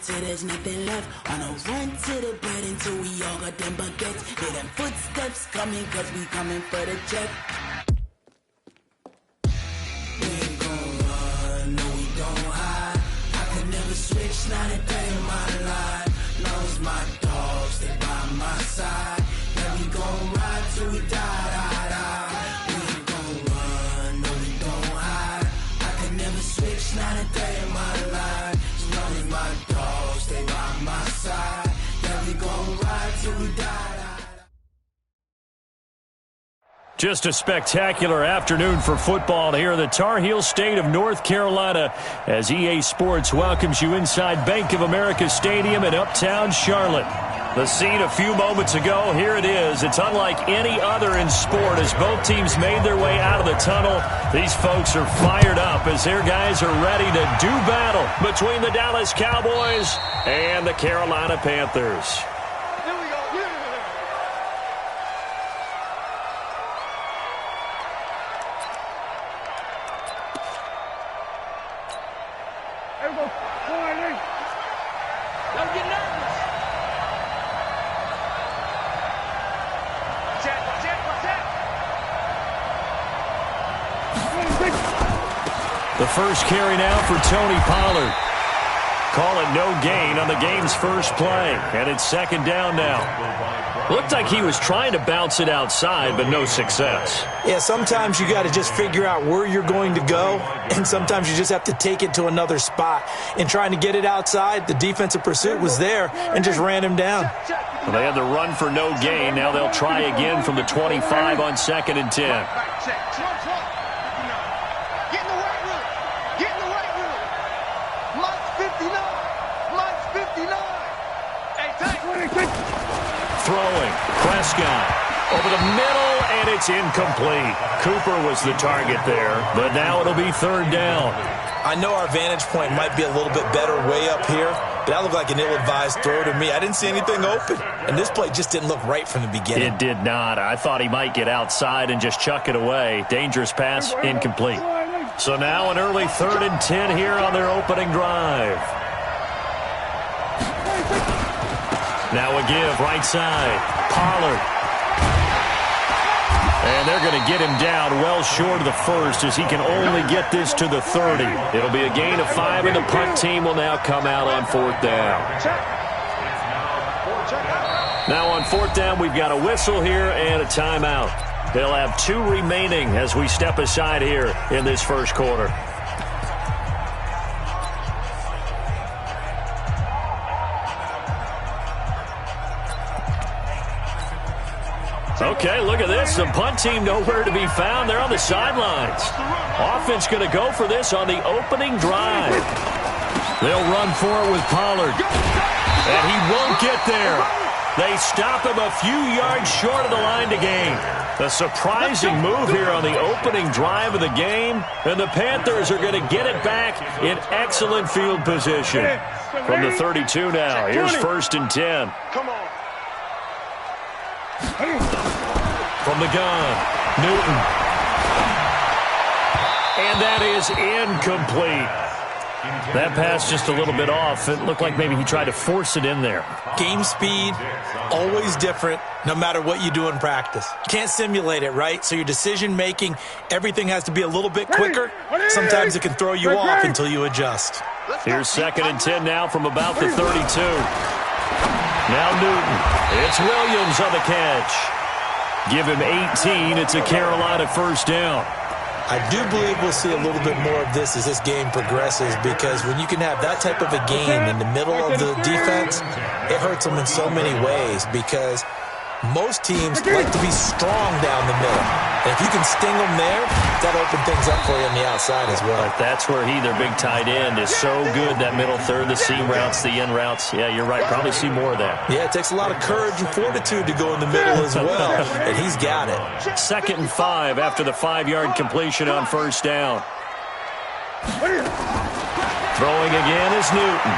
till there's nothing left. On a run to the bread until we all got them baguettes. Hear them footsteps coming, cause we coming for the check. We ain't gon' run, no we don't hide. I could never switch, not a day in my life. Long as my dogs stay by my side. Yeah, we gon' ride till we die. We ain't gon' run, no we don't hide. I could never switch, not a day in my life. As long as my dogs stay by my side. Yeah, we gon' ride till we die. Just a spectacular afternoon for football here in the Tar Heel state of North Carolina as EA Sports welcomes you inside Bank of America Stadium in Uptown Charlotte. The scene a few moments ago, here it is. It's unlike any other in sport as both teams made their way out of the tunnel. These folks are fired up as their guys are ready to do battle between the Dallas Cowboys and the Carolina Panthers. The first carry now for Tony Pollard. Call it no gain on the game's first play, and it's second down now. Looked like he was trying to bounce it outside, but no success. Yeah, sometimes you got to just figure out where you're going to go, and sometimes you just have to take it to another spot. In trying to get it outside, the defensive pursuit was there and just ran him down. Well, they had the run for no gain. Now they'll try again from the 25 on 2nd and 10. Throwing, Prescott over the middle, and it's incomplete. Cooper was the target there, but now it'll be third down. I know our vantage point might be a little bit better way up here, but that looked like an ill-advised throw to me. I didn't see anything open, and this play just didn't look right from the beginning. It did not. I thought he might get outside and just chuck it away. Dangerous pass, incomplete. So now an early 3rd and 10 here on their opening drive. Now a give, right side, Pollard. And they're going to get him down well short of the first as he can only get this to the 30. It'll be a gain of 5, and the punt team will now come out on 4th down. Now on 4th down, we've got a whistle here and a timeout. They'll have 2 remaining as we step aside here in this first quarter. Okay, look at this. The punt team nowhere to be found. They're on the sidelines. Offense going to go for this on the opening drive. They'll run for it with Pollard. And he won't get there. They stop him a few yards short of the line to gain. A surprising move here on the opening drive of the game. And the Panthers are going to get it back in excellent field position. From the 32 now, here's 1st and 10. Come on. From the gun, Newton. And that is incomplete. That pass just a little bit off. It looked like maybe he tried to force it in there. Game speed, always different, no matter what you do in practice. You can't simulate it, right? So your decision-making, everything has to be a little bit quicker. Sometimes it can throw you off until you adjust. Here's 2nd and 10 now from about the 32. Now Newton. It's Williams on the catch. Give him 18. It's a Carolina first down. I do believe we'll see a little bit more of this as this game progresses, because when you can have that type of a game in the middle of the defense, it hurts them in so many ways, because most teams like to be strong down the middle. And if you can sting them there, that'll open things up for you on the outside as well. But that's where their big tight end, is so good, that middle third, the seam routes, the in routes. Yeah, you're right. Probably see more of that. Yeah, it takes a lot of courage and fortitude to go in the middle as well, and he's got it. 2nd and 5 after the 5-yard completion on first down. Throwing again is Newton.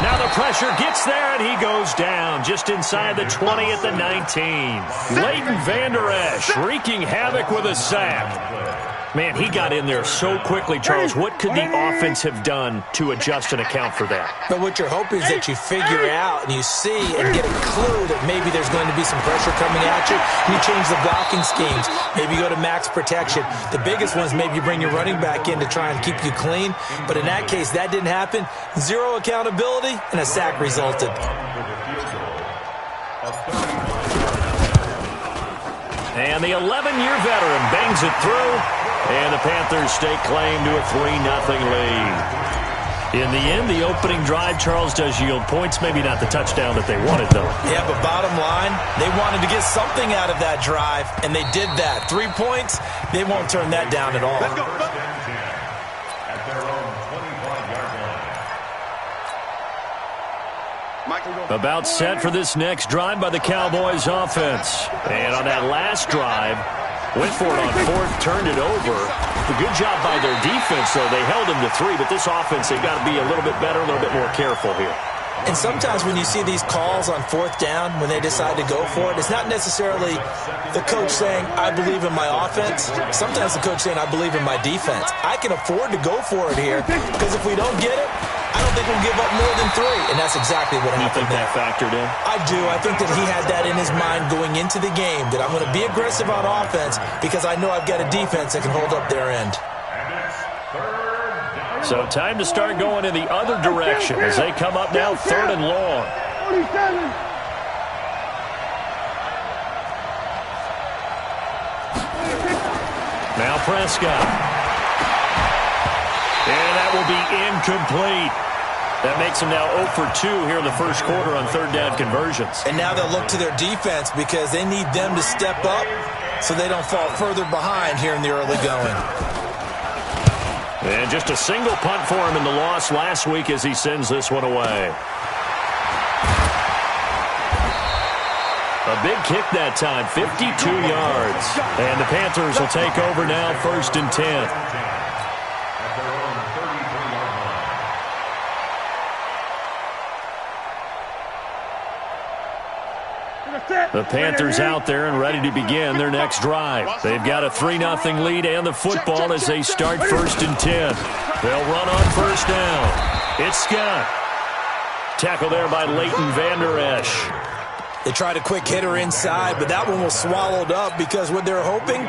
Now the pressure gets there, and he goes down just inside the 20 at the 19. Leighton Vander Esch wreaking havoc with a sack. Man, he got in there so quickly, Charles. What could the offense have done to adjust and account for that? But what you're hoping is that you figure out and you see and get a clue that maybe there's going to be some pressure coming at you, and you change the blocking schemes. Maybe you go to max protection. The biggest one is maybe you bring your running back in to try and keep you clean. But in that case, that didn't happen. Zero accountability, and a sack resulted. And the 11-year veteran bangs it through. And the Panthers stake claim to a 3-0 lead. In the end, the opening drive, Charles, does yield points. Maybe not the touchdown that they wanted, though. Yeah, but bottom line, they wanted to get something out of that drive, and they did that. 3 points, they won't turn that down at all. Let's go. About set for this next drive by the Cowboys offense. And on that last drive, went for it on fourth, turned it over. A good job by their defense, though. They held them to 3, but this offense, they've got to be a little bit better, a little bit more careful here. And sometimes when you see these calls on fourth down, when they decide to go for it, it's not necessarily the coach saying, I believe in my offense. Sometimes the coach saying, I believe in my defense. I can afford to go for it here, because if we don't get it, I don't think we'll give up more than 3. And that's exactly what happened. You think that factored in? I do. I think that he had that in his mind going into the game, that I'm going to be aggressive on offense because I know I've got a defense that can hold up their end. So time to start going in the other direction as they come up now 3rd and long. 47. Now Prescott. And that will be incomplete. That makes them now 0 for 2 here in the first quarter on third down conversions. And now they'll look to their defense because they need them to step up so they don't fall further behind here in the early going. And just a single punt for him in the loss last week as he sends this one away. A big kick that time, 52 yards. And the Panthers will take over now, 1st and 10. The Panthers out there and ready to begin their next drive. They've got a 3-0 lead and the football as they start 1st and 10. They'll run on 1st down. It's Scott. Tackle there by Leighton Vander Esch. They tried a quick hitter inside, but that one was swallowed up because what they're hoping,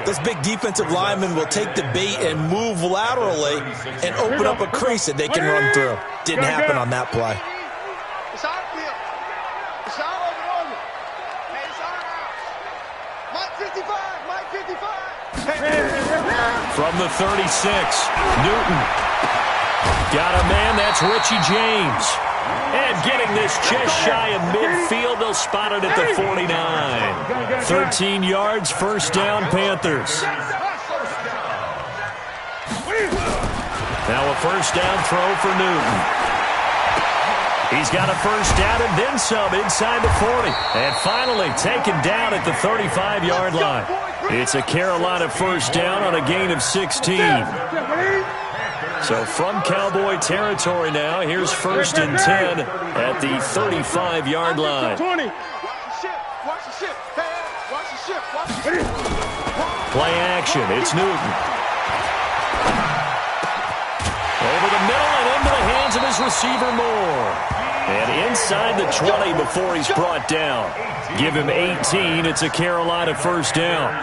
this big defensive lineman will take the bait and move laterally and open up a crease that they can run through. Didn't happen on that play. It's our field. It's all over. Hey, it's our house. Mike 55. Mike 55. From the 36, Newton. Got a man, that's Richie James. And getting this just shy of midfield, they'll spot it at the 49. 13 yards, 1st down, Panthers. Now a 1st down throw for Newton. He's got a 1st down and then some inside the 40. And finally taken down at the 35-yard line. It's a Carolina 1st down on a gain of 16. So from Cowboy territory now, here's 1st and 10 at the 35-yard line. 20. Watch the ship. Hey, watch the ship. Play action. It's Newton. Over the middle and into the hands of his receiver Moore. And inside the 20 before he's brought down. Give him 18. It's a Carolina 1st down.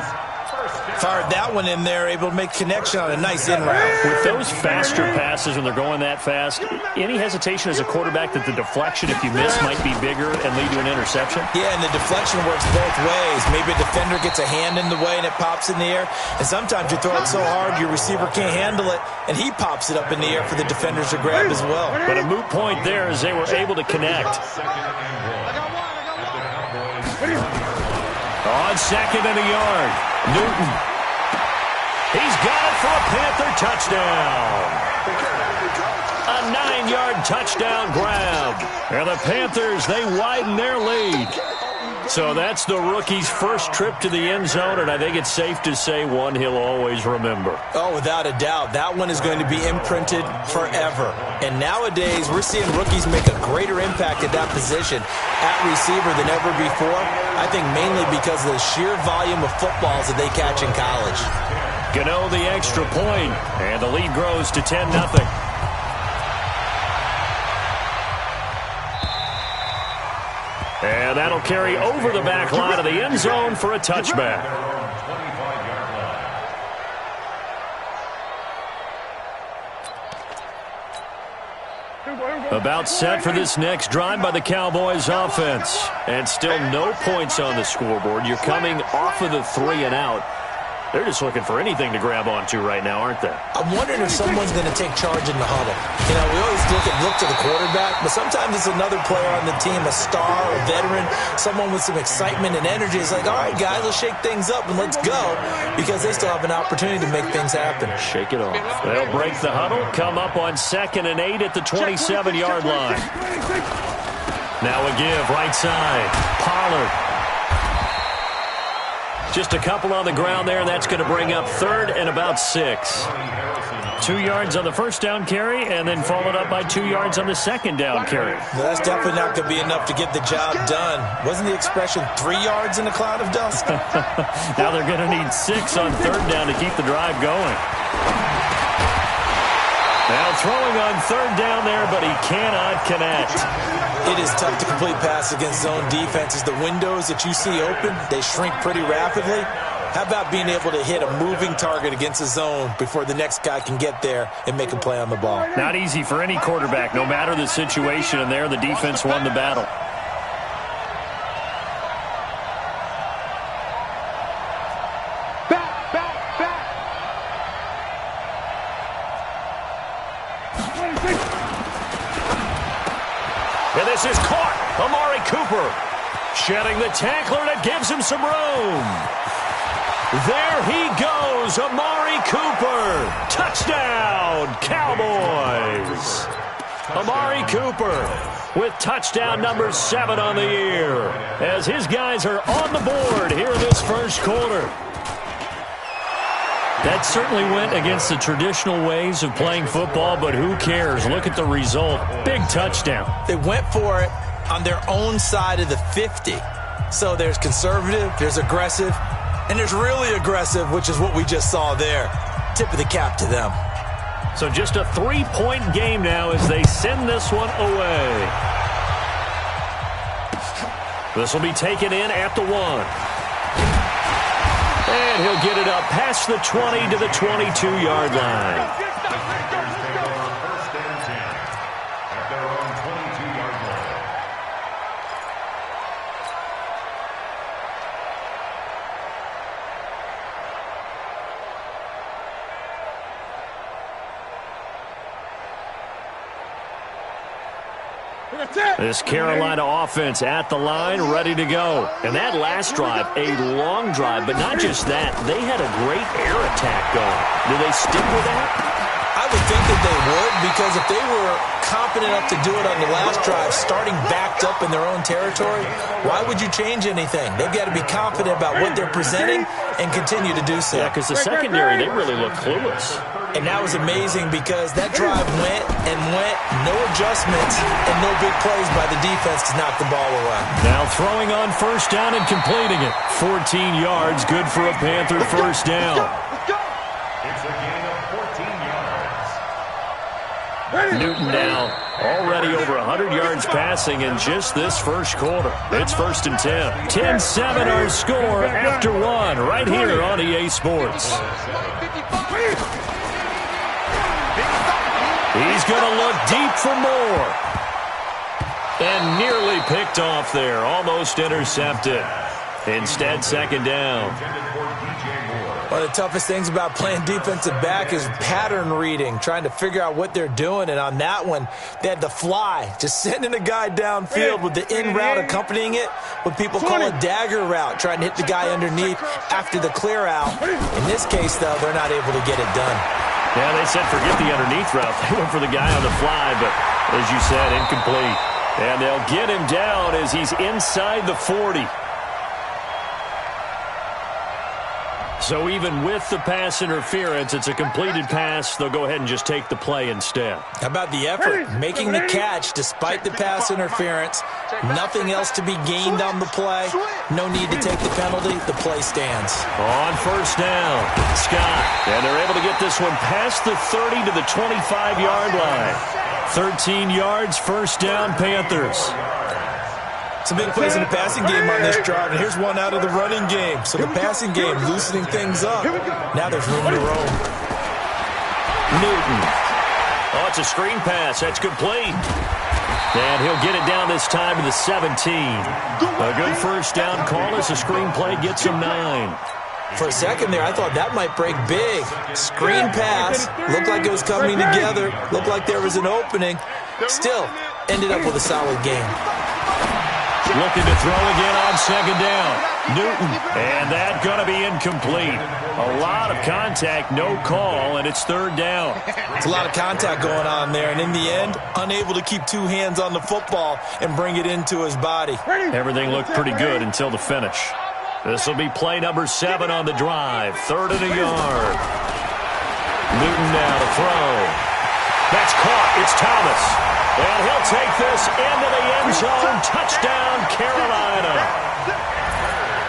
Fired that one in there, able to make connection on a nice in route. With those faster passes when they're going that fast, any hesitation as a quarterback that the deflection, if you miss, might be bigger and lead to an interception? Yeah, and the deflection works both ways. Maybe a defender gets a hand in the way and it pops in the air. And sometimes you throw it so hard your receiver can't handle it, and he pops it up in the air for the defenders to grab as well. But a moot point there as they were able to connect. On 2nd and a yard, Newton. He's got it for a Panther touchdown. A 9-yard touchdown grab. And the Panthers, they widen their lead. So that's the rookie's first trip to the end zone, and I think it's safe to say one he'll always remember. Oh, without a doubt. That one is going to be imprinted forever. And nowadays, we're seeing rookies make a greater impact at that position at receiver than ever before. I think mainly because of the sheer volume of footballs that they catch in college. Gano the extra point, and the lead grows to 10-0. And that'll carry over the back line of the end zone for a touchback. About set for this next drive by the Cowboys offense. And still no points on the scoreboard. You're coming off of the 3 and out. They're just looking for anything to grab onto right now, aren't they? I'm wondering if someone's going to take charge in the huddle. You know, we always look to the quarterback, but sometimes it's another player on the team, a star, a veteran, someone with some excitement and energy. It's like, all right, guys, let's shake things up and let's go, because they still have an opportunity to make things happen. Shake it off. They'll break the huddle, come up on 2nd and 8 at the 27-yard line. Now a give, right side. Pollard. Just a couple on the ground there, and that's going to bring up 3rd and about 6. 2 yards on the first down carry, and then followed up by 2 yards on the second down carry. No, that's definitely not going to be enough to get the job done. Wasn't the expression 3 yards in a cloud of dust? Now they're going to need 6 on 3rd down to keep the drive going. Now throwing on 3rd down there, but he cannot connect. It is tough to complete pass against zone defenses. The windows that you see open, they shrink pretty rapidly. How about being able to hit a moving target against a zone before the next guy can get there and make a play on the ball? Not easy for any quarterback, no matter the situation, and there the defense won the battle. And this is caught. Amari Cooper shedding the tackler that gives him some room. There he goes, Amari Cooper. Touchdown, Cowboys. Amari Cooper with touchdown number 7 on the year, as his guys are on the board here in this first quarter. That certainly went against the traditional ways of playing football, but who cares? Look at the result. Big touchdown. They went for it on their own side of the 50. So there's conservative, there's aggressive, and there's really aggressive, which is what we just saw there. Tip of the cap to them. So just a 3-point game now as they send this one away. This will be taken in at the 1. And he'll get it up past the 20 to the 22-yard line. This Carolina offense at the line, ready to go. And that last drive, a long drive, but not just that. They had a great air attack going. Do they stick with that? I would think that they would, because if they were confident enough to do it on the last drive, starting backed up in their own territory, why would you change anything? They've got to be confident about what they're presenting and continue to do so. Yeah, because the secondary, they really look clueless. And that was amazing, because that drive went and went, no adjustments, and no big plays by the defense to knock the ball away. Now throwing on first down and completing it. 14 yards, good for a Panther first down. It's a gain of 14 yards. Newton now already over 100 yards passing in just this first quarter. It's 1st and 10. 10-7 our score after 1 right here on EA Sports. He's going to look deep for more. And nearly picked off there. Almost intercepted. Instead, 2nd down. One of the toughest things about playing defensive back is pattern reading, trying to figure out what they're doing. And on that one, they had the fly, just sending a guy downfield with the in route accompanying it, what people call a dagger route, trying to hit the guy underneath after the clear out. In this case, though, they're not able to get it done. Yeah, they said forget the underneath route. They went for the guy on the fly, but as you said, incomplete. And they'll get him down as he's inside the 40. So even with the pass interference, it's a completed pass. They'll go ahead and just take the play instead. How about the effort? Making the catch despite the pass interference. Nothing else to be gained on the play. No need to take the penalty. The play stands. On first down, Scott. And they're able to get this one past the 30 to the 25-yard line. 13 yards, first down, Panthers. Some big plays in the passing game on this drive, and here's one out of the running game. So the passing game loosening things up. Now there's room to roam. Newton. Oh, it's a screen pass. That's complete. And he'll get it down this time to the 17. A good first down call as the screen play gets him 9. For a second there, I thought that might break big. Screen pass. Looked like it was coming together. Looked like there was an opening. Still, ended up with a solid game. Looking to throw again on second down. Newton. And that's going to be incomplete. A lot of contact, no call, and it's third down. It's a lot of contact going on there, and in the end, unable to keep two hands on the football and bring it into his body. Everything looked pretty good until the finish. This will be play number 7 on the drive. 3rd and a yard. Newton now to throw. That's caught. It's Thomas. And he'll take this into the end zone. Touchdown, Carolina.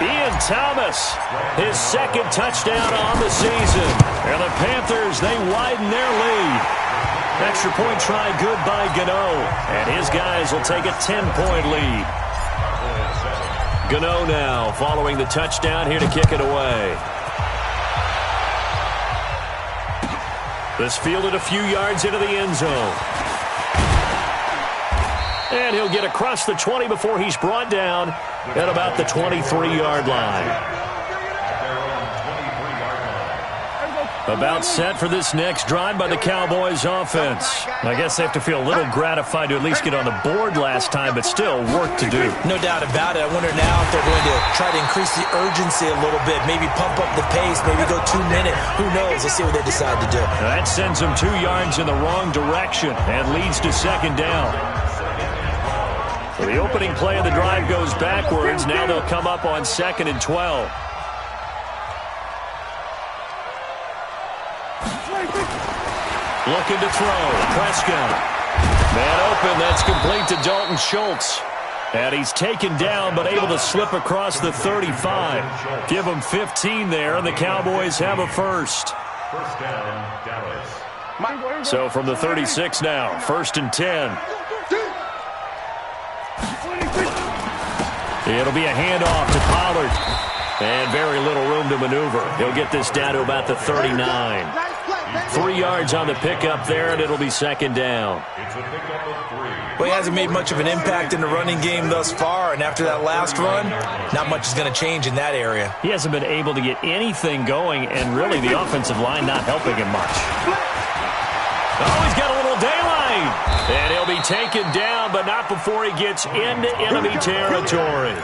Ian Thomas, his 2nd touchdown on the season. And the Panthers, they widen their lead. Extra point try good by Gano. And his guys will take a 10-point lead. Gano now following the touchdown here to kick it away. This fielded a few yards into the end zone. And he'll get across the 20 before he's brought down at about the 23-yard line. About set for this next drive by the Cowboys offense. I guess they have to feel a little gratified to at least get on the board last time, but still work to do. No doubt about it. I wonder now if they're going to try to increase the urgency a little bit, maybe pump up the pace, maybe go 2 minute. Who knows? Let's see what they decide to do. That sends them 2 yards in the wrong direction and leads to second down. So the opening play of the drive goes backwards. Now they'll come up on 2nd and 12. Looking to throw. Prescott. Man open. That's complete to Dalton Schultz. And he's taken down but able to slip across the 35. Give him 15 there, and the Cowboys have a first. First down, Dallas. So from the 36 now, 1st and 10. It'll be a handoff to Pollard. And very little room to maneuver. He'll get this down to about the 39. 3 yards on the pickup there, and it'll be second down. Well, he hasn't made much of an impact in the running game thus far, and after that last run, not much is going to change in that area. He hasn't been able to get anything going, and really the offensive line not helping him much. Oh, he's got a little daylight. And he'll be taken down, but not before he gets into enemy territory.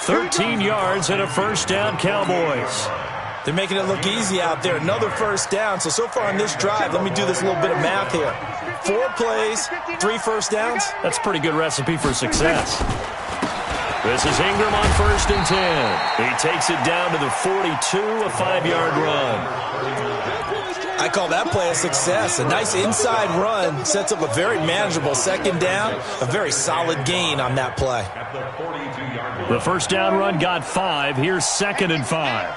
13 yards and a first down, Cowboys. They're making it look easy out there. Another first down. So far on this drive, let me do this little bit of math here. 4 plays, 3 first downs. That's a pretty good recipe for success. This is Ingram on 1st and 10. He takes it down to the 42, a 5-yard run. I call that play a success. A nice inside run sets up a very manageable second down. A very solid gain on that play. The first down run got 5. Here's 2nd and 5.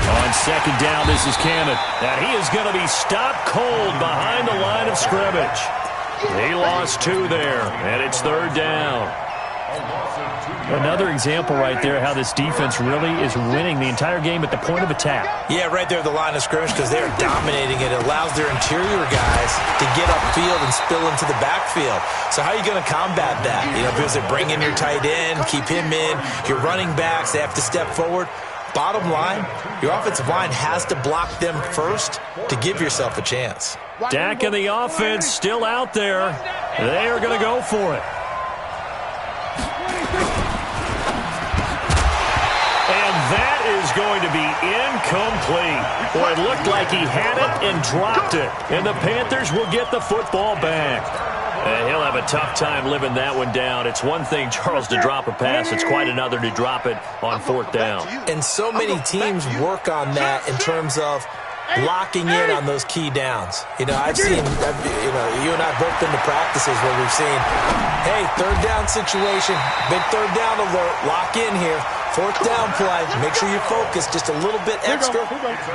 On second down, this is Cannon. And he is going to be stopped cold behind the line of scrimmage. He lost 2 there, and it's 3rd down. Another example right there how this defense really is winning the entire game at the point of attack. Yeah, right there at the line of scrimmage because they're dominating it. It allows their interior guys to get upfield and spill into the backfield. So how are you going to combat that? You know, because they bring in your tight end, keep him in. Your running backs, they have to step forward. Bottom line, your offensive line has to block them first to give yourself a chance. Dak and the offense still out there. They are going to go for it. And that is going to be incomplete. Boy, it looked like he had it and dropped it. And the Panthers will get the football back. And he'll have a tough time living that one down. It's one thing, Charles, to drop a pass. It's quite another to drop it on 4th down. And so many teams work on that in terms of locking in on those key downs. I've seen, you and I have both been to practices where we've seen, hey, 3rd down situation, big 3rd down alert, lock in here. 4th down play, make sure you focus just a little bit extra.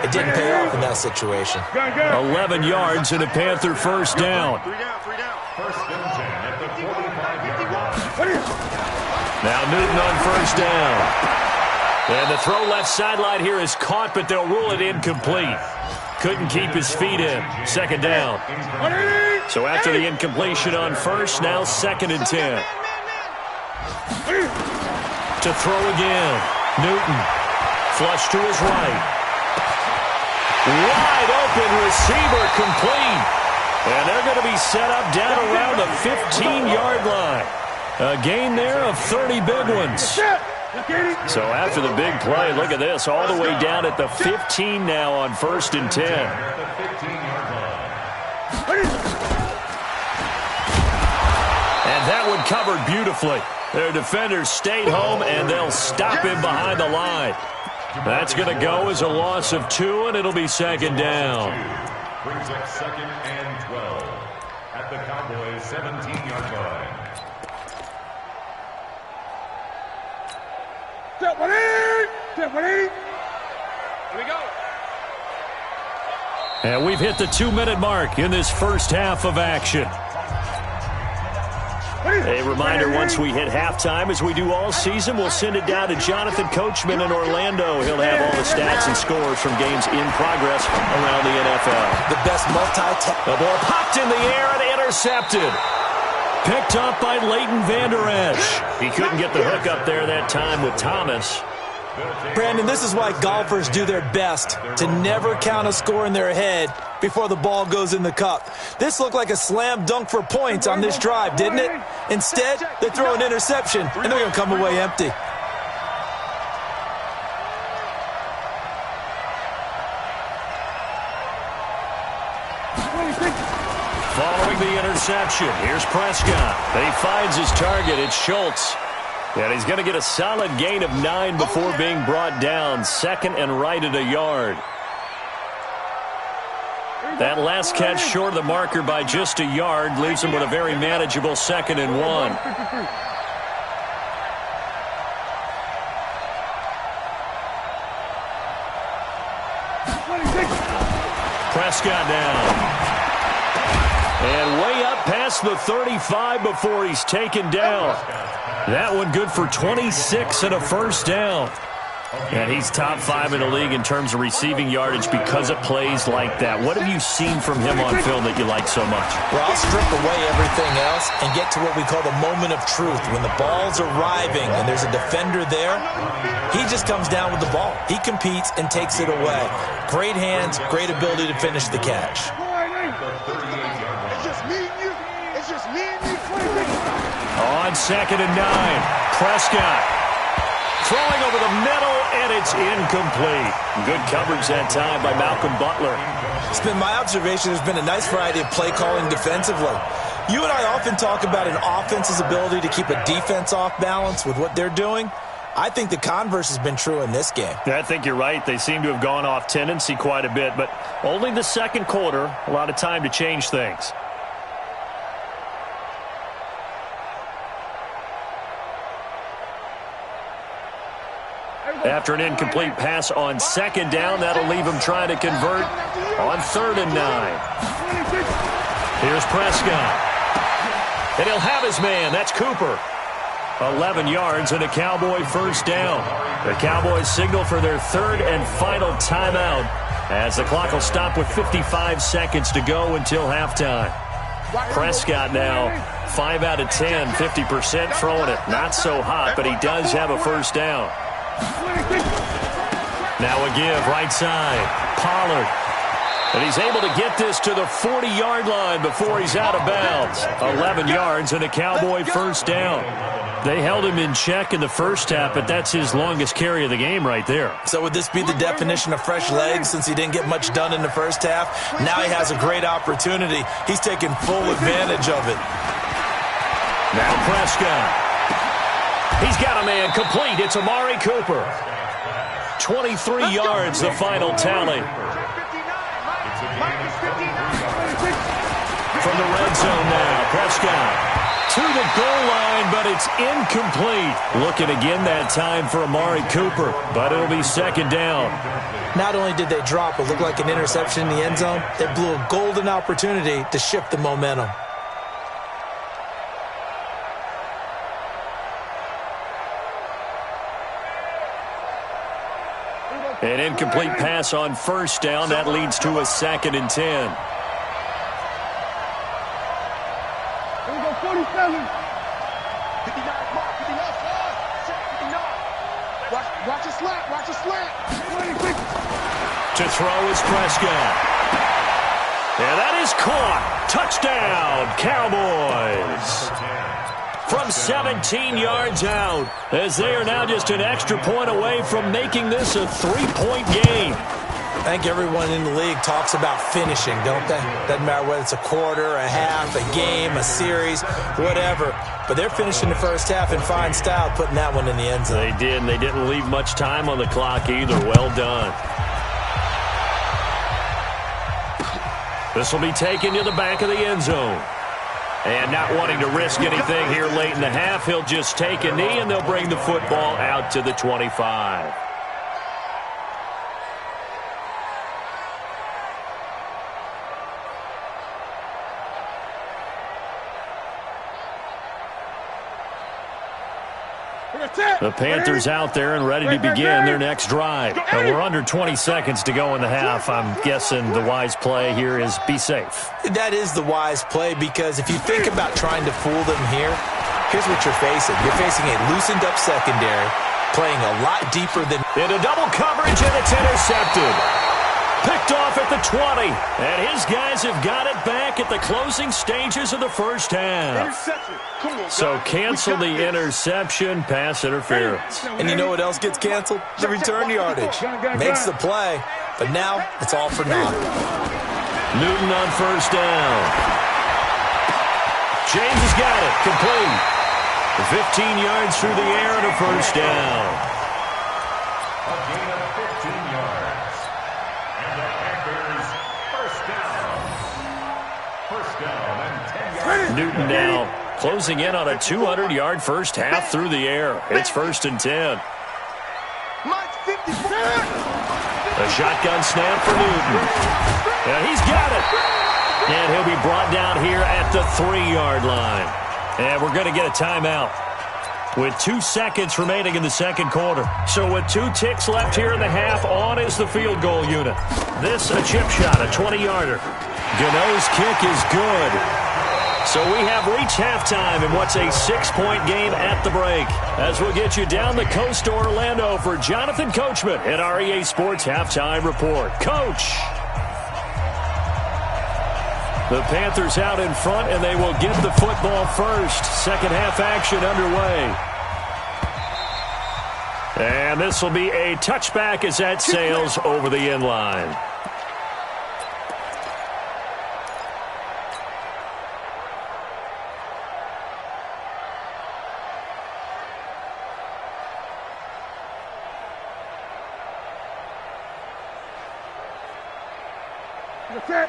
It didn't pay off in that situation. 11 yards and a Panther 1st down. Now Newton on 1st down. And the throw left sideline here is caught, but they'll rule it incomplete. Couldn't keep his feet in. 2nd down. So after the incompletion on 1st, now 2nd and 10. To throw again. Newton. Flush to his right. Wide open receiver complete. And they're going to be set up down around the 15-yard line. A gain there of 30 big ones. So after the big play, look at this, all the way down at the 15 now on 1st and 10. And that one covered beautifully. Their defenders stayed home, and they'll stop him behind the line. That's going to go as a loss of 2, and it'll be 2nd down. Brings up 2nd and 12 at the Cowboys' 17-yard line. Here we go. And we've hit the 2-minute mark in this first half of action. A reminder, once we hit halftime, as we do all season, we'll send it down to Jonathan Coachman in Orlando. He'll have all the stats and scores from games in progress around the NFL. The best The ball popped in the air and intercepted. Picked up by Leighton Vander Esch. He couldn't get the hook up there that time with Thomas. Brandon, this is why golfers do their best to never count a score in their head before the ball goes in the cup. This looked like a slam dunk for points on this drive, didn't it? Instead, they throw an interception, and they're going to come away empty. Following the interception, here's Prescott. He finds his target. It's Schultz. And he's going to get a solid gain of 9 before being brought down. 2nd and right at a yard. That last catch short of the marker by just a yard leaves him with a very manageable 2nd and 1. Prescott down. And way up past the 35 before he's taken down. That one good for 26 and a 1st down. And he's top 5 in the league in terms of receiving yardage because of plays like that. What have you seen from him on film that you like so much? Well, I'll strip away everything else and get to what we call the moment of truth. When the ball's arriving and there's a defender there, he just comes down with the ball. He competes and takes it away. Great hands, great ability to finish the catch. It's just me and you. It's just me and you. On 2nd and 9, Prescott throwing over the middle, and it's incomplete. Good coverage that time by Malcolm Butler. It's been my observation there's been a nice variety of play calling defensively. You and I often talk about an offense's ability to keep a defense off balance with what they're doing. I think the converse has been true in this game. Yeah, I think you're right. They seem to have gone off tendency quite a bit, but only the 2nd quarter, a lot of time to change things. After an incomplete pass on 2nd down, that'll leave him trying to convert on 3rd and 9. Here's Prescott. And he'll have his man. That's Cooper. 11 yards and a Cowboy 1st down. The Cowboys signal for their 3rd and final timeout as the clock will stop with 55 seconds to go until halftime. Prescott now 5 out of 10, 50% throwing it. Not so hot, but he does have a 1st down. Now a give, right side. Pollard. And he's able to get this to the 40-yard line before he's out of bounds. 11 yards and a Cowboy 1st down. They held him in check in the first half, but that's his longest carry of the game right there. So would this be the definition of fresh legs since he didn't get much done in the first half? Now he has a great opportunity. He's taking full advantage of it. Now Prescott. He's got a man complete. It's Amari Cooper. 23 yards, the final tally. From the red zone now, Prescott to the goal line, but it's incomplete. Looking again that time for Amari Cooper, but it'll be second down. Not only did they drop what looked like an interception in the end zone, they blew a golden opportunity to shift the momentum. An incomplete pass on first down. That leads to a 2nd and 10. 47. 59, Mark, 59, 59. Watch your slant, watch your slant. To throw is Prescott. Yeah, that is caught. Touchdown, Cowboys. From 17 yards out, as they are now just an extra point away from making this a 3-point game. I think everyone in the league talks about finishing, don't they? Doesn't matter whether it's a quarter, a half, a game, a series, whatever. But they're finishing the first half in fine style, putting that one in the end zone. They did, and they didn't leave much time on the clock either. Well done. This will be taken to the back of the end zone. And not wanting to risk anything here late in the half, he'll just take a knee, and they'll bring the football out to the 25. The Panthers out there and ready to begin their next drive. We're under 20 seconds to go in the half. I'm guessing the wise play here is be safe. That is the wise play, because if you think about trying to fool them here, here's what you're facing. You're facing a loosened up secondary, playing a lot deeper than... Into double coverage, and it's intercepted. Picked off at the 20. And his guys have got it back at the closing stages of the first half. So cancel the interception, pass interference. And you know what else gets canceled? The return yardage. Makes the play, but now it's all for naught. Newton on first down. James has got it, complete. 15 yards through the air and a first down. A gain of 15 yards. And the Panthers first down and 10 yards. Newton now closing in on a 200-yard first half through the air. It's 1st and 10. A shotgun snap for Newton. And he's got it. And he'll be brought down here at the 3-yard line. And we're going to get a timeout with 2 seconds remaining in the second quarter. So with 2 ticks left here in the half, on is the field goal unit. This a chip shot, a 20-yarder. Gano's kick is good. So we have reached halftime in what's a 6-point game at the break. As we'll get you down the coast to Orlando for Jonathan Coachman at our EA Sports Halftime Report. Coach! The Panthers out in front, and they will get the football first. Second half action underway. And this will be a touchback as that sails over the end line.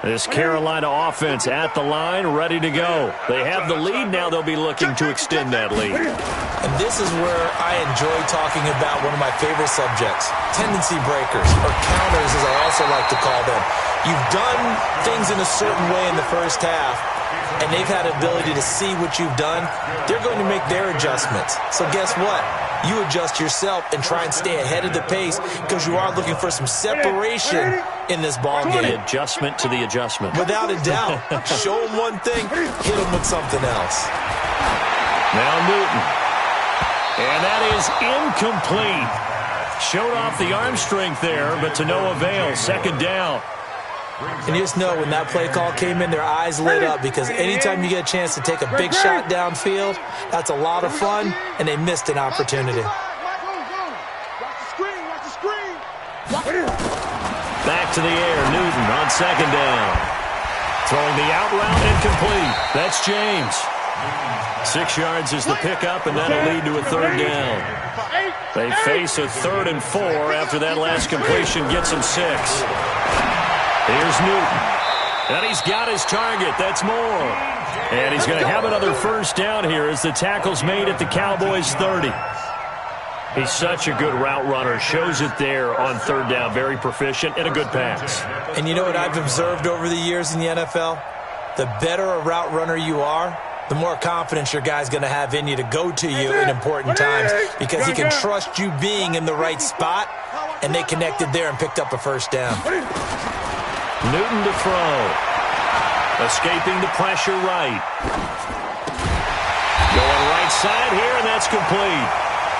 This Carolina offense at the line, ready to go. They have the lead. Now they'll be looking to extend that lead. And this is where I enjoy talking about one of my favorite subjects, tendency breakers, or counters as I also like to call them. You've done things in a certain way in the first half, and they've had an ability to see what you've done. They're going to make their adjustments. So guess what? You adjust yourself and try and stay ahead of the pace, because you are looking for some separation in this ball game. The adjustment to the adjustment. Without a doubt. Show them one thing, hit them with something else. Now Newton. And that is incomplete. Showed off the arm strength there, but to no avail. Second down. And you just know when that play call came in, their eyes lit up, because anytime you get a chance to take a big shot downfield, that's a lot of fun, and they missed an opportunity. Back to the air, Newton on second down. Throwing the out route incomplete. That's James. 6 yards is the pickup, and that'll lead to a third down. They face a 3rd and 4 after that last completion gets them 6. Here's Newton. And he's got his target. That's more. And he's going to have another first down here as the tackle's made at the Cowboys' 30. He's such a good route runner. Shows it there on 3rd down. Very proficient and a good pass. And you know what I've observed over the years in the NFL? The better a route runner you are, the more confidence your guy's going to have in you to go to you in important times because he can trust you being in the right spot, and they connected there and picked up a first down. Newton to throw. Escaping the pressure right. Going right side here, and that's complete.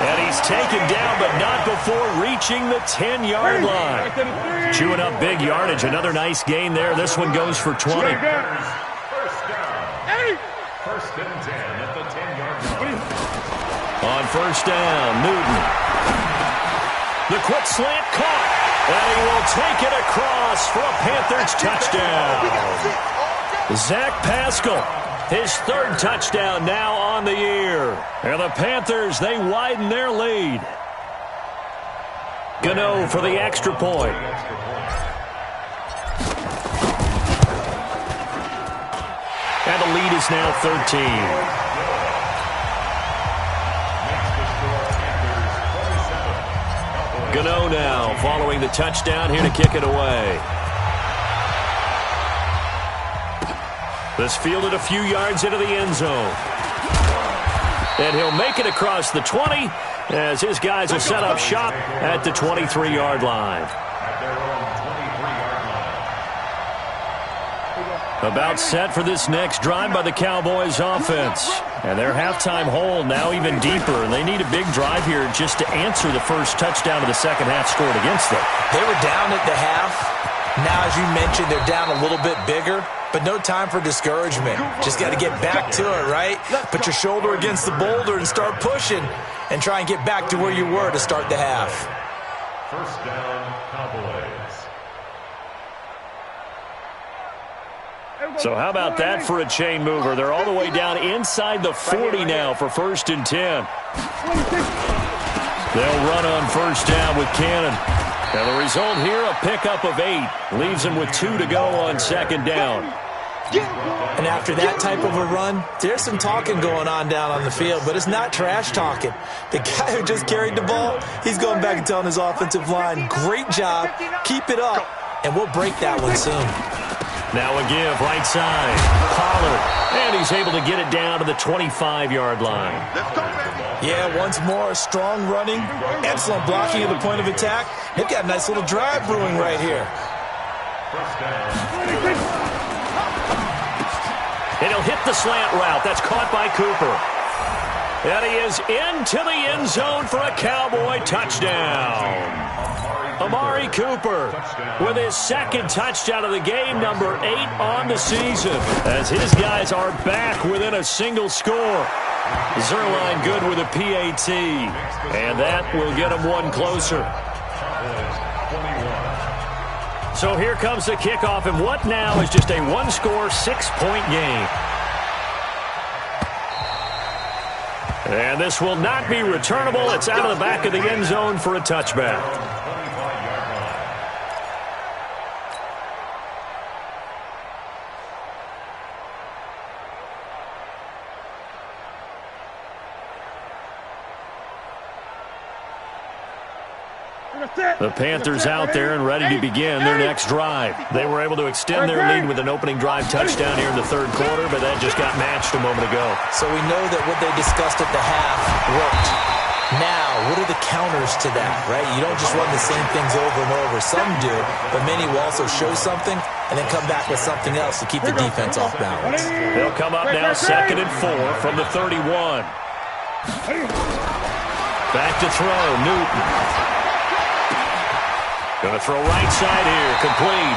And he's taken down, but not before reaching the 10-yard line. Chewing up big yardage. Another nice gain there. This one goes for 20. First down. First and 10 at the 10-yard line. On first down, Newton. The quick slant caught. And he will take it across for a Panthers touchdown. Zach Pascal, his 3rd touchdown now on the year. And the Panthers, they widen their lead. Gano for the extra point. And the lead is now 13. Gano now following the touchdown here to kick it away. This fielded a few yards into the end zone. And he'll make it across the 20 as his guys will set up shop at the 23-yard line. About set for this next drive by the Cowboys offense. And their halftime hole now even deeper. And they need a big drive here just to answer the first touchdown of the second half scored against them. They were down at the half. Now, as you mentioned, they're down a little bit bigger. But no time for discouragement. Just got to get back to it, right? Put your shoulder against the boulder and start pushing. And try and get back to where you were to start the half. First down, Cowboys. So how about that for a chain mover? They're all the way down inside the 40 now for 1st and 10. They'll run on first down with Cannon. Now the result here, a pickup of 8. Leaves them with 2 to go on 2nd down. And after that type of a run, there's some talking going on down on the field, but it's not trash talking. The guy who just carried the ball, he's going back and telling his offensive line, great job, keep it up, and we'll break that one soon. Now a give, right side. Pollard, and he's able to get it down to the 25-yard line. Yeah, once more, strong running, excellent blocking at the point of attack. They've got a nice little drive brewing right here. And he'll hit the slant route. That's caught by Cooper. And he is into the end zone for a Cowboy touchdown. Amari Cooper with his 2nd touchdown of the game, number 8 on the season, as his guys are back within a single score. Zerline good with a PAT, and that will get him one closer. So here comes the kickoff, and what now is just a one-score, 6-point game. And this will not be returnable. It's out of the back of the end zone for a touchback. The Panthers out there and ready to begin their next drive. They were able to extend their lead with an opening drive touchdown here in the 3rd quarter, but that just got matched a moment ago. So we know that what they discussed at the half worked. Now, what are the counters to that, right? You don't just run the same things over and over. Some do, but many will also show something and then come back with something else to keep the defense off balance. They'll come up now 2nd and 4 from the 31. Back to throw, Newton. Going to throw right side here, complete.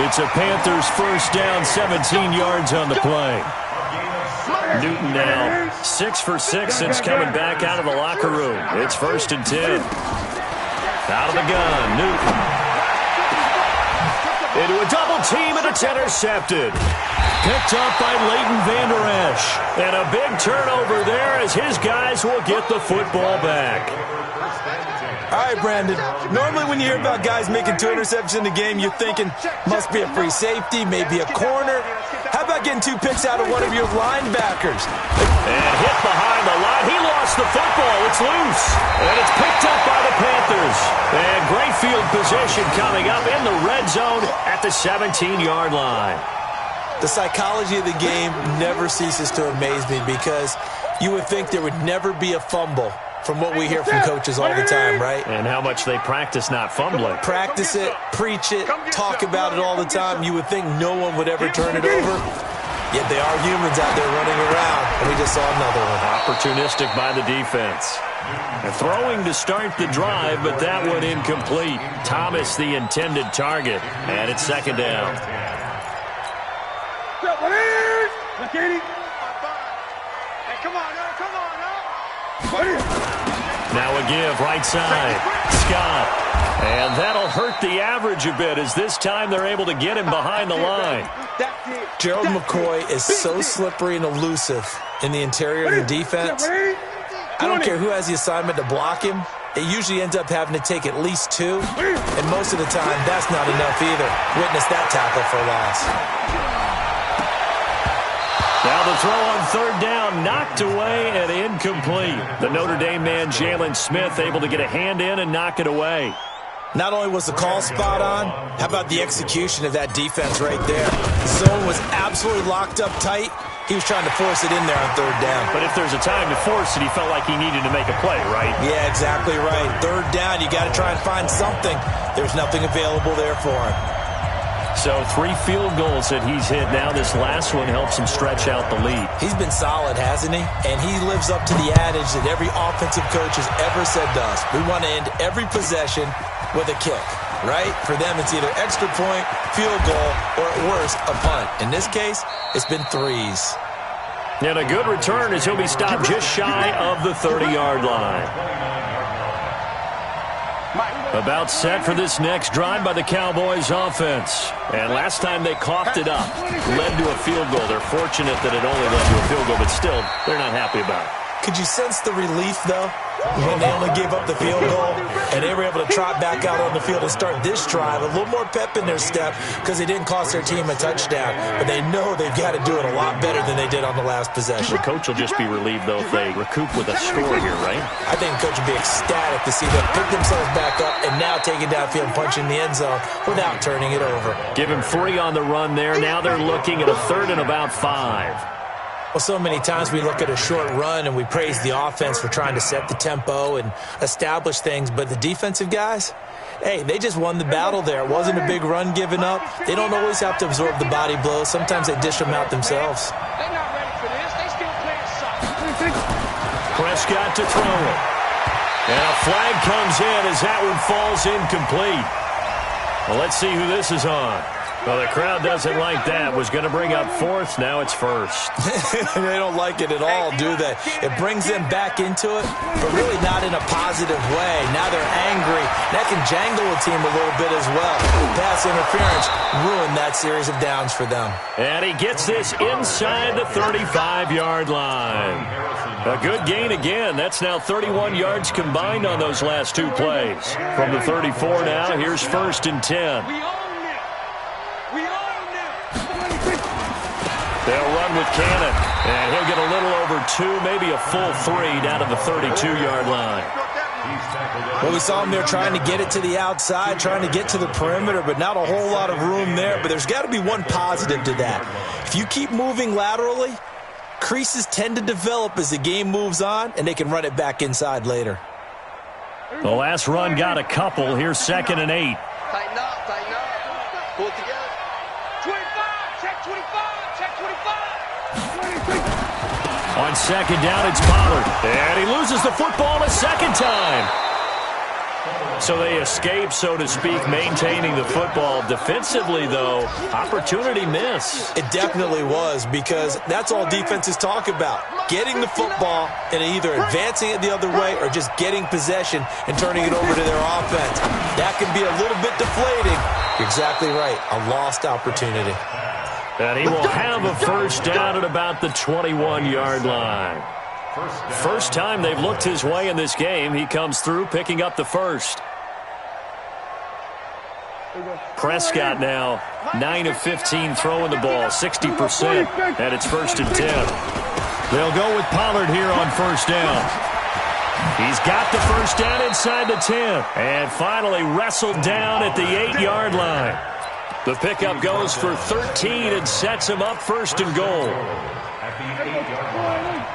It's a Panthers first down, 17 yards on the play. Newton now 6 for 6 since coming back out of the locker room. It's 1st and 10. Out of the gun, Newton. into a double team, and it's intercepted. Picked up by Leighton Vander Esch. And a big turnover there as his guys will get the football back. All right, Brandon. Normally when you hear about guys making 2 interceptions in a game, you're thinking must be a free safety, maybe a corner. How about getting 2 picks out of one of your linebackers? And hit behind the line. He lost the football. It's loose. And it's picked up by the Panthers. And great field position coming up in the red zone at the 17-yard line. The psychology of the game never ceases to amaze me because you would think there would never be a fumble from what we hear from coaches all the time, right? And how much they practice not fumbling. Practice it, preach it, talk about it all the time. You would think no one would ever turn it over. Yet they are humans out there running around, and we just saw another one. Opportunistic by the defense. And throwing to start the drive, but that one incomplete. Thomas the intended target, and it's second down. Now a give, right side. Scott. And that'll hurt the average a bit as this time they're able to get him behind the line. Gerald McCoy is so slippery and elusive in the interior of the defense. I don't care who has the assignment to block him. It usually ends up having to take at least 2. And most of the time, that's not enough either. Witness that tackle for loss. Now the throw on third down, knocked away and incomplete. The Notre Dame man, Jalen Smith, able to get a hand in and knock it away. Not only was the call spot on, how about the execution of that defense right there? The zone was absolutely locked up tight. He was trying to force it in there on third down. But if there's a time to force it, he felt like he needed to make a play, right? Yeah, exactly right. Third down, you got to try and find something. There's nothing available there for him. So 3 field goals that he's hit now. This last one helps him stretch out the lead. He's been solid, hasn't he? And he lives up to the adage that every offensive coach has ever said to us. We want to end every possession with a kick, right? For them, it's either extra point, field goal, or at worst, a punt. In this case, it's been 3s. And a good return as he'll be stopped just shy of the 30-yard line. About set for this next drive by the Cowboys offense. And last time they coughed it up, led to a field goal. They're fortunate that it only led to a field goal, but still, they're not happy about it. Could you sense the relief, though, when they only gave up the field goal and they were able to trot back out on the field and start this drive? A little more pep in their step because they didn't cost their team a touchdown, but they know they've got to do it a lot better than they did on the last possession. The coach will just be relieved, though, if they recoup with a score here, right? I think the coach would be ecstatic to see them pick themselves back up and now take it downfield and punch in the end zone without turning it over. Give him 3 on the run there. Now they're looking at a 3rd and about 5. Well, so many times we look at a short run and we praise the offense for trying to set the tempo and establish things, but the defensive guys, hey, they just won the battle there. It wasn't a big run given up. They don't always have to absorb the body blows. Sometimes they dish them out themselves. They're not ready for this. They still playing soft. Prescott to throw it. And a flag comes in as that one falls incomplete. Well, let's see who this is on. Well, the crowd doesn't like that. Was going to bring up 4th. Now it's 1st. They don't like it at all, do they? It brings them back into it, but really not in a positive way. Now they're angry. That can jangle a team a little bit as well. Pass interference ruined that series of downs for them. And he gets this inside the 35-yard line. A good gain again. That's now 31 yards combined on those last 2 plays. From the 34 now, here's 1st and 10. They'll run with Cannon, and he'll get a little over 2, maybe a full 3 down to the 32-yard line. Well, we saw him there trying to get it to the outside, trying to get to the perimeter, but not a whole lot of room there. But there's got to be one positive to that. If you keep moving laterally, creases tend to develop as the game moves on, and they can run it back inside later. The last run got a couple. Here's 2nd and 8. Tighten up, tighten up. Pull it together. 25, check 25, check 25. On 2nd down, it's Pollard. And he loses the football a second time. So they escape, so to speak, maintaining the football. Defensively, though, opportunity miss. It definitely was, because that's all defenses talk about. Getting the football and either advancing it the other way or just getting possession and turning it over to their offense. That can be a little bit deflating. You're exactly right. A lost opportunity. And he will have a first down at about the 21-yard line. First time they've looked his way in this game. He comes through picking up the first. Prescott now 9 of 15 throwing the ball, 60%, and it's 1st and 10. They'll go with Pollard here on first down. He's got the first down inside the 10, and finally wrestled down at the 8-yard line. The pickup goes for 13 and sets him up 1st and goal. At the 8-yard line.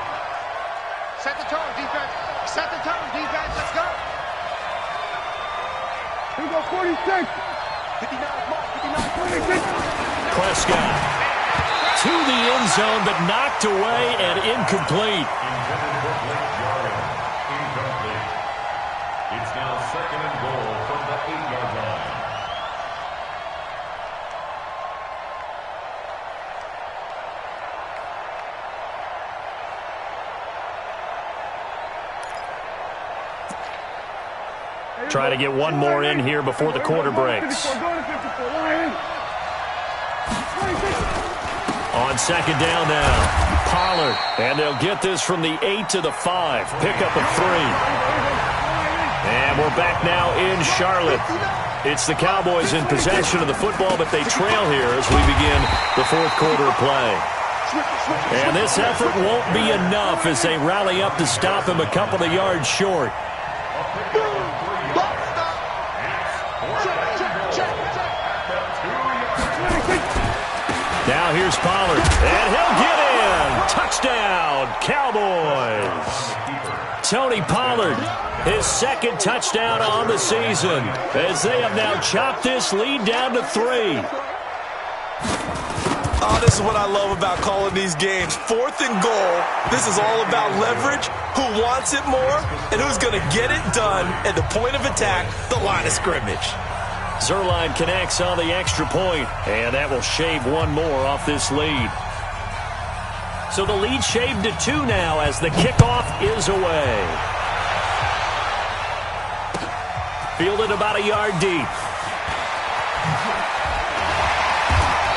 Set the tone, defense. Set the tone, defense. Let's go. Here we go, 46. 59, 46. Prescott to the end zone, but knocked away and incomplete. Intended for Blake Jarwin. Incomplete. It's now 2nd and goal from the 8-yard line. Try to get one more in here before the quarter breaks. On 2nd down now, Pollard. And they'll get this from the 8 to the 5. Pickup of 3. And we're back now in Charlotte. It's the Cowboys in possession of the football, but they trail here as we begin the 4th quarter of play. And this effort won't be enough as they rally up to stop him a couple of yards short. Now here's Pollard, and he'll get in. Touchdown, Cowboys. Tony Pollard, his 2nd touchdown on the season, as they have now chopped this lead down to 3. Oh, this is what I love about calling these games. 4th and goal. This is all about leverage, who wants it more, and who's going to get it done at the point of attack, the line of scrimmage. Zerline connects on the extra point, and that will shave one more off this lead. So the lead shaved to 2 now as the kickoff is away. Fielded about a yard deep.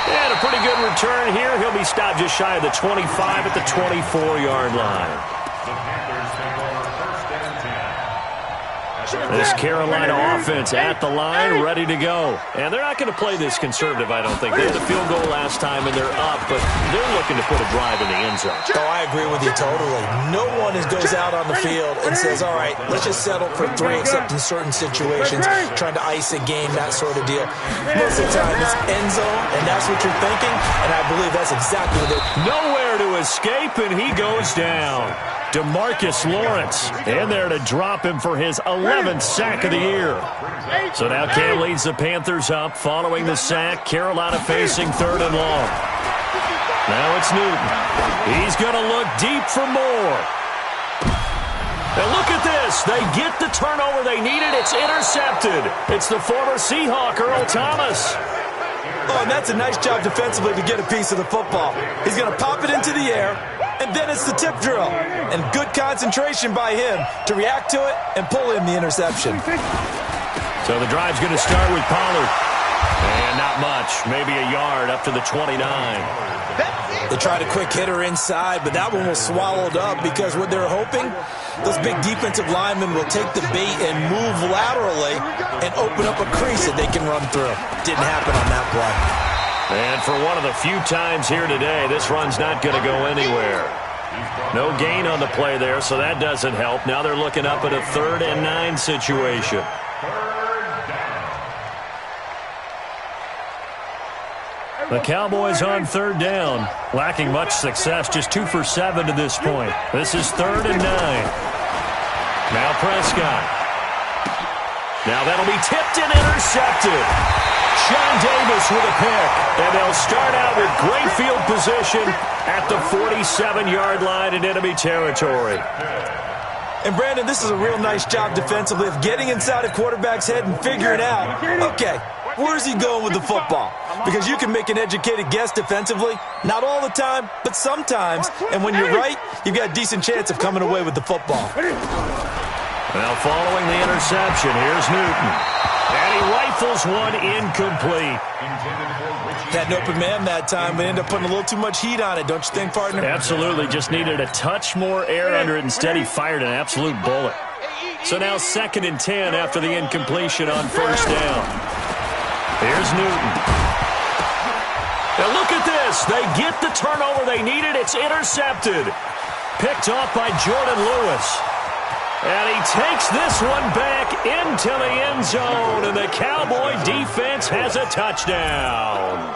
And a pretty good return here. He'll be stopped just shy of the 25 at the 24-yard line. The Panthers take over 1st and 10. This Carolina offense at the line, ready to go. And they're not going to play this conservative, I don't think. They had the field goal last time, and they're up, but they're looking to put a drive in the end zone. Oh, I agree with you totally. No one goes out on the field and says, all right, let's just settle for 3, except in certain situations, trying to ice a game, that sort of deal. Most of the time, it's end zone, and that's what you're thinking, and I believe that's exactly what they're... Nowhere to escape, and he goes down. DeMarcus Lawrence in there to drop him for his 11th sack of the year. So now Cam leads the Panthers up following the sack. Carolina facing 3rd and long. Now it's Newton. He's going to look deep for more. And look at this. They get the turnover they needed. It's intercepted. It's the former Seahawk, Earl Thomas. Oh, and that's a nice job defensively to get a piece of the football. He's going to pop it into the air, and then it's the tip drill. And good concentration by him to react to it and pull in the interception. So the drive's going to start with Pollard. And not much, maybe a yard up to the 29. They tried a quick hitter inside, but that one was swallowed up because what they're hoping, those big defensive linemen will take the bait and move laterally and open up a crease that they can run through. Didn't happen on that play. And for one of the few times here today, this run's not going to go anywhere. No gain on the play there, so that doesn't help. Now they're looking up at a 3rd and 9 situation. The Cowboys on 3rd down, lacking much success, just 2 for 7 to this point. This is 3rd and 9. Now Prescott. Now that'll be tipped and intercepted. Sean Davis with a pick, and they'll start out with great field position at the 47-yard line in enemy territory. And Brandon, this is a real nice job defensively of getting inside a quarterback's head and figuring out, okay, where's he going with the football? Because you can make an educated guess defensively, not all the time, but sometimes. And when you're right, you've got a decent chance of coming away with the football. Now following the interception, here's Newton. And he rifles one incomplete. Had an open man that time, but ended up putting a little too much heat on it, don't you think, partner? Absolutely. Just needed a touch more air under it. Instead, he fired an absolute bullet. So now 2nd and 10 after the incompletion on 1st down. Here's Newton. Now look at this. They get the turnover they needed. It's intercepted. Picked off by Jordan Lewis. And he takes this one back into the end zone, and the Cowboy defense has a touchdown.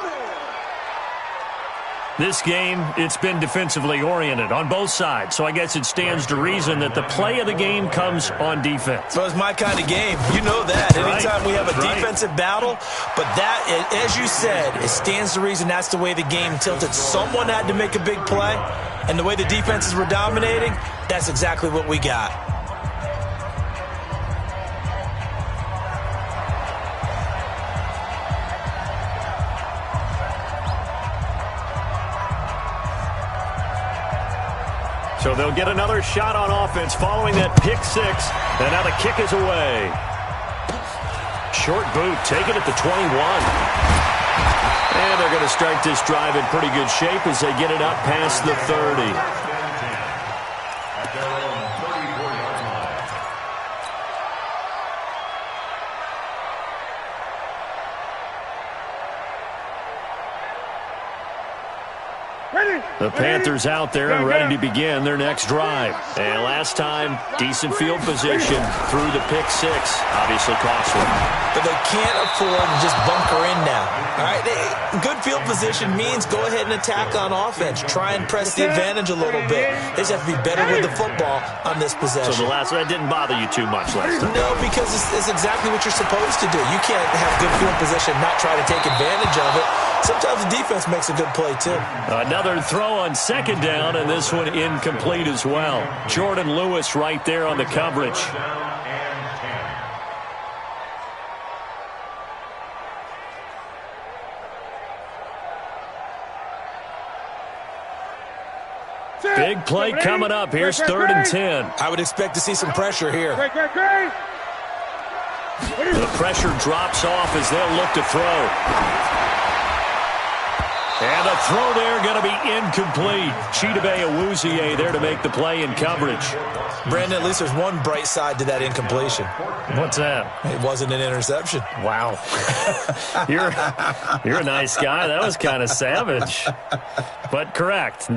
This game, it's been defensively oriented on both sides, so I guess it stands to reason that the play of the game comes on defense. So it's my kind of game. You know that. Anytime we have a defensive battle, but that, as you said, it stands to reason that's the way the game tilted. Someone had to make a big play, and the way the defenses were dominating, that's exactly what we got. So they'll get another shot on offense following that pick six. And now the kick is away. Short boot, taken at the 21. And they're going to start this drive in pretty good shape as they get it up past the 30. The Panthers out there and ready to begin their next drive. And last time, decent field position through the pick six. Obviously costly. But they can't afford to just bunker in now. All right, good field position means go ahead and attack on offense. Try and press the advantage a little bit. They just have to be better with the football on this possession. So the last one, that didn't bother you too much last time? No, because it's exactly what you're supposed to do. You can't have good field position and not try to take advantage of it. Sometimes the defense makes a good play, too. Another throw on 2nd down, and this one incomplete as well. Jordan Lewis right there on the coverage. Big play coming up. Here's 3rd and 10. I would expect to see some pressure here. The pressure drops off as they'll look to throw. And the throw there going to be incomplete. Chidobe Awuzie there to make the play in coverage. Brandon, at least there's one bright side to that incompletion. What's that? It wasn't an interception. Wow. You're a nice guy. That was kind of savage. But correct.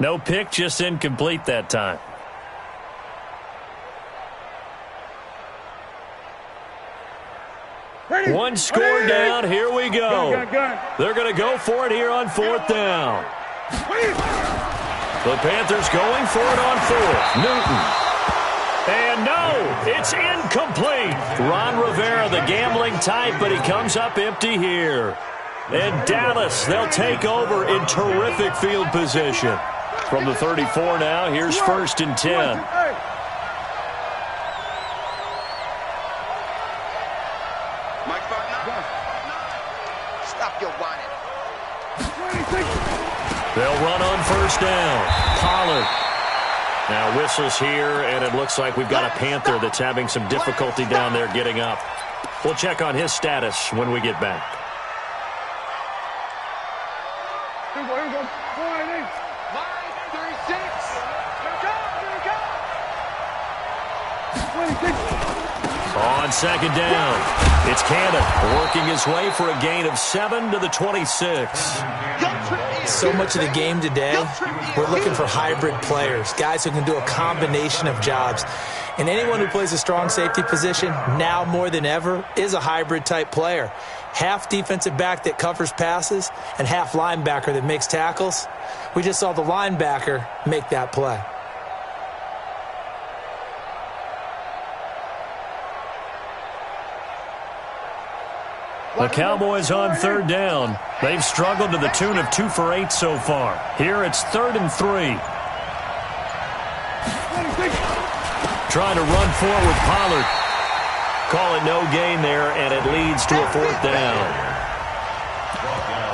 No pick, just incomplete that time. One score down. Here we go. They're going to go for it here on 4th down. The Panthers going for it on 4th. Newton. And no, it's incomplete. Ron Rivera, the gambling type, but he comes up empty here. And Dallas, they'll take over in terrific field position. From the 34 now, here's 1st and 10. They'll run on 1st down. Pollard. Now whistles here, and it looks like we've got a Panther that's having some difficulty down there getting up. We'll check on his status when we get back. On 2nd down, it's Cannon working his way for a gain of 7 to the 26. So much of the game today, we're looking for hybrid players, guys who can do a combination of jobs. And anyone who plays a strong safety position, now more than ever, is a hybrid-type player. Half defensive back that covers passes and half linebacker that makes tackles. We just saw the linebacker make that play. The Cowboys on 3rd down. They've struggled to the tune of 2 for 8 so far. Here it's 3rd and 3. Trying to run forward with Pollard. Call it no gain there, and it leads to a 4th down.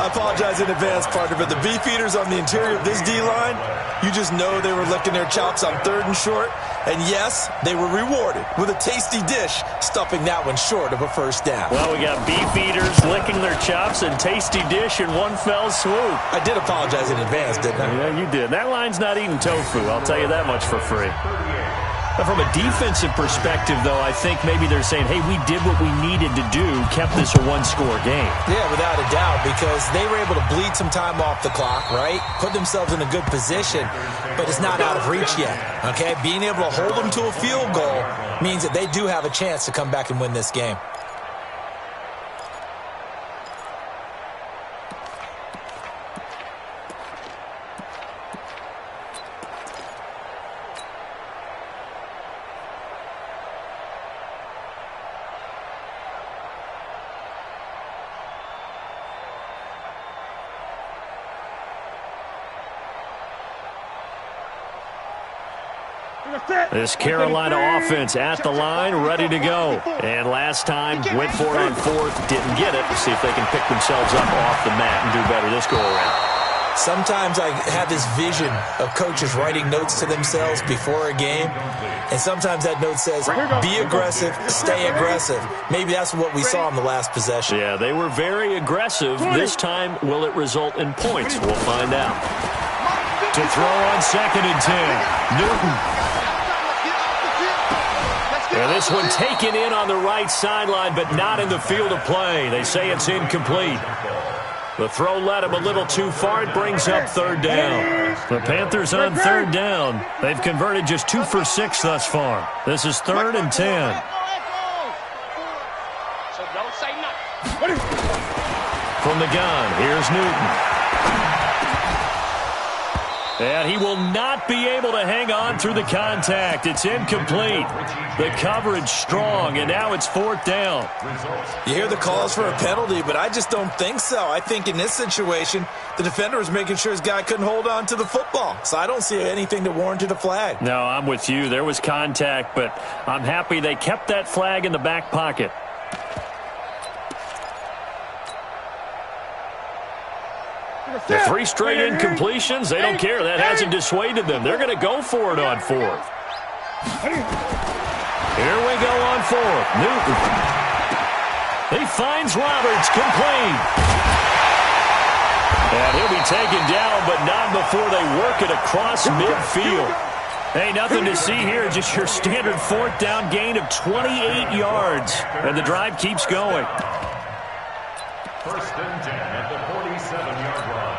I apologize in advance, partner, but the beef eaters on the interior of this D-line, you just know they were licking their chops on 3rd and short. And yes, they were rewarded with a tasty dish, stuffing that one short of a first down. Well, we got beef eaters licking their chops and tasty dish in one fell swoop. I did apologize in advance, didn't I? Yeah, you did. That line's not eating tofu, I'll tell you that much for free. But from a defensive perspective, though, I think maybe they're saying, hey, we did what we needed to do, kept this a one-score game. Yeah, without a doubt, because they were able to bleed some time off the clock, right? Put themselves in a good position, but it's not out of reach yet, okay? Being able to hold them to a field goal means that they do have a chance to come back and win this game. This Carolina offense at the line, ready to go. And last time, went for it on 4th, didn't get it. See if they can pick themselves up off the mat and do better this go-around. Sometimes I have this vision of coaches writing notes to themselves before a game, and sometimes that note says, be aggressive, stay aggressive. Maybe that's what we saw in the last possession. Yeah, they were very aggressive. This time, will it result in points? We'll find out. To throw on 2nd and 10, Newton. And this one taken in on the right sideline, but not in the field of play. They say it's incomplete. The throw led him a little too far. It brings up 3rd down. The Panthers on 3rd down. They've converted just 2 for 6 thus far. This is 3rd and 10. From the gun, here's Newton. And he will not be able to hang on through the contact. It's incomplete. The coverage strong, and now it's 4th down. You hear the calls for a penalty, but I just don't think so. I think in this situation, the defender was making sure his guy couldn't hold on to the football. So I don't see anything that warranted a flag. No, I'm with you. There was contact, but I'm happy they kept that flag in the back pocket. The 3 straight incompletions, they don't care. That hasn't dissuaded them. They're going to go for it on 4th. Here we go on 4th. Newton. He finds Roberts, complete. And he'll be taken down, but not before they work it across midfield. Hey, nothing to see here. Just your standard 4th down gain of 28 yards. And the drive keeps going. 1st and 10 at the 47-yard line.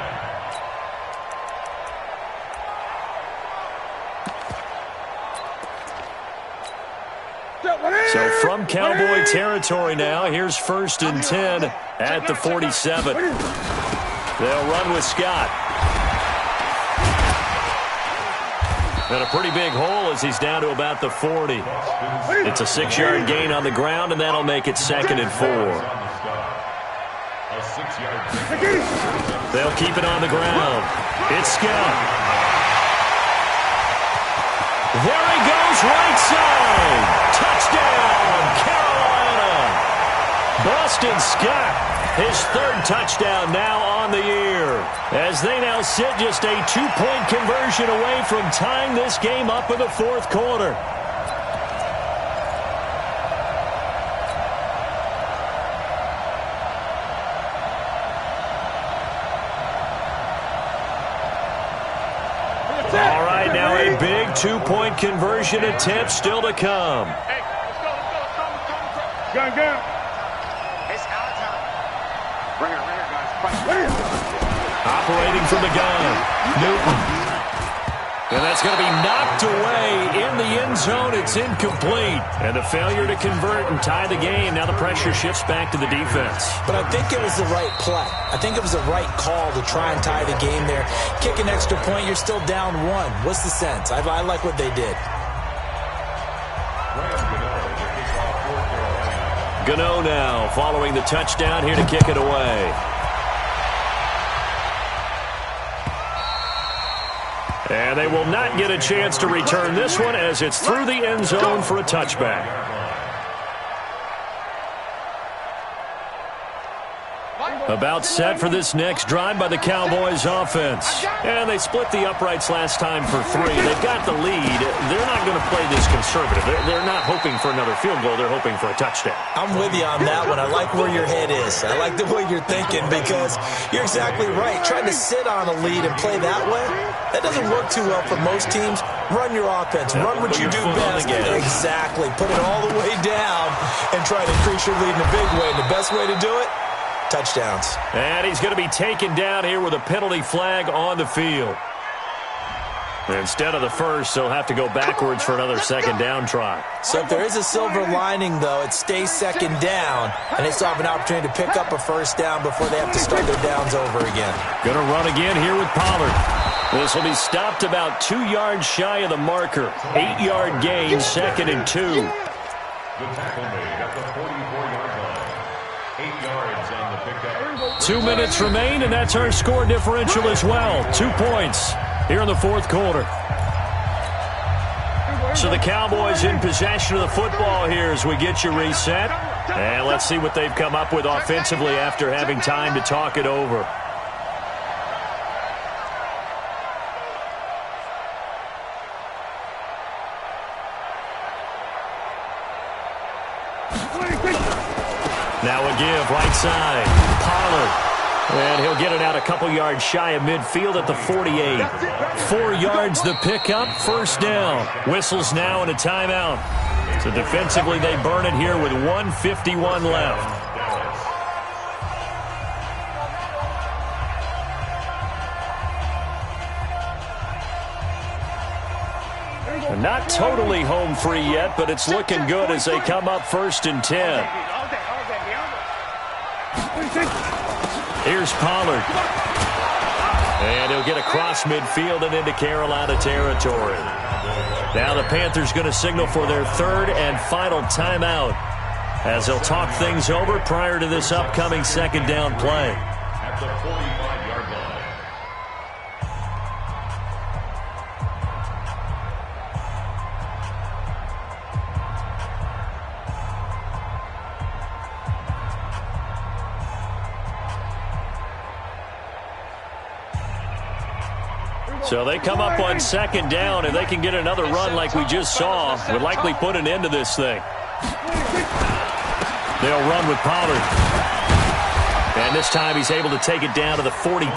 So from Cowboy territory now, here's 1st and 10 at the 47. They'll run with Scott. And a pretty big hole as he's down to about the 40. It's a 6-yard gain on the ground, and that'll make it 2nd and 4. They'll keep it on the ground. It's Scott. There he goes, right side. Touchdown, Carolina. Boston Scott, his 3rd touchdown now on the year. As they now sit just a 2-point conversion away from tying this game up in the 4th quarter. All right, now a big 2-point conversion attempt still to come. Hey, let's go. Go. It's our time. Bring it, guys. Operating from the gun, Newton. And that's going to be knocked away in the end zone. It's incomplete. And a failure to convert and tie the game. Now the pressure shifts back to the defense. But I think it was the right play. I think it was the right call to try and tie the game there. Kick an extra point, you're still down 1. What's the sense? I like what they did. Gano now following the touchdown here to kick it away. And they will not get a chance to return this one as it's through the end zone for a touchback. About set for this next drive by the Cowboys offense. And they split the uprights last time for 3. They've got the lead. They're not going to play this conservative. They're not hoping for another field goal. They're hoping for a touchdown. I'm with you on that one. I like where your head is. I like the way you're thinking because you're exactly right. Trying to sit on a lead and play that way, that doesn't work too well for most teams. Run your offense. Run what you do best. Exactly. Put it all the way down and try to increase your lead in a big way. And the best way to do it, touchdowns. And he's going to be taken down here with a penalty flag on the field. Instead of the first, they'll have to go backwards for another second down try. So if there is a silver lining, though, it stays second down, and they still have an opportunity to pick up a first down before they have to start their downs over again. Going to run again here with Pollard. This will be stopped about 2 yards shy of the marker. 8-yard gain, 2nd and 2. The tackle made at the 44-yard line. 8 yards on the pickup. 2 minutes remain, and that's our score differential as well. 2 points here in the fourth quarter. So the Cowboys in possession of the football here as we get you reset. And let's see what they've come up with offensively after having time to talk it over. Now a give, right side. Pollard. And he'll get it out a couple yards shy of midfield at the 48. 4 yards the pickup, first down. Whistles now and a timeout. So defensively they burn it here with 1:51 left. Not totally home free yet, but it's looking good as they come up 1st and 10. Here's Pollard. And he'll get across midfield and into Carolina territory. Now the Panthers going to signal for their 3rd and final timeout as they'll talk things over prior to this upcoming 2nd down play. At the 45-yard line. So they come up on 2nd down, and they can get another run like we just saw. Would likely put an end to this thing. They'll run with Pollard. And this time he's able to take it down to the 42.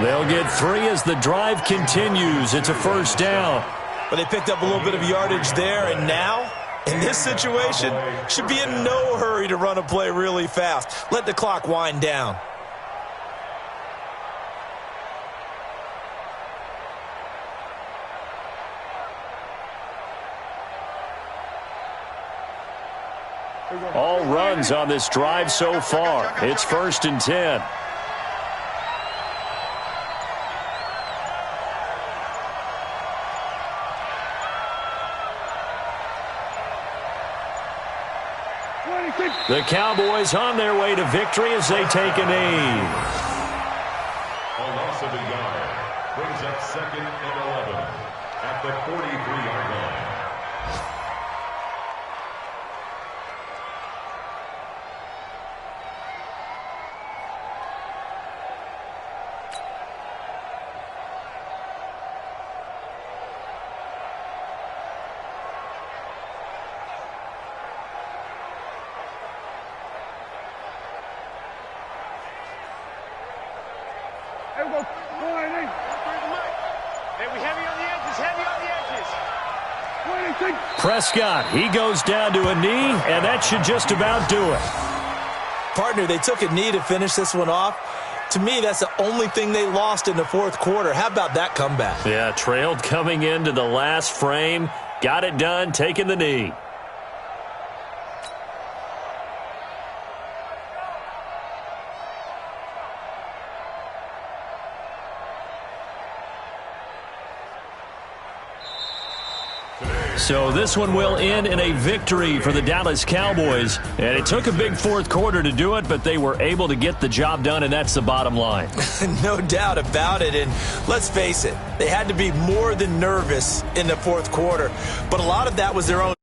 They'll get 3 as the drive continues. It's a first down. But they picked up a little bit of yardage there, and now, in this situation, should be in no hurry to run a play really fast. Let the clock wind down. All runs on this drive so far. It's 1st and 10. The Cowboys on their way to victory as they take a knee. A loss of a yard brings up 2nd and 11 at the 43-yard line. Prescott, he goes down to a knee, and that should just about do it. Partner, they took a knee to finish this one off. To me, that's the only thing they lost in the fourth quarter. How about that comeback? Yeah, trailed coming into the last frame. Got it done, taking the knee. So this one will end in a victory for the Dallas Cowboys. And it took a big fourth quarter to do it, but they were able to get the job done, and that's the bottom line. No doubt about it. And let's face it, they had to be more than nervous in the fourth quarter. But a lot of that was their own.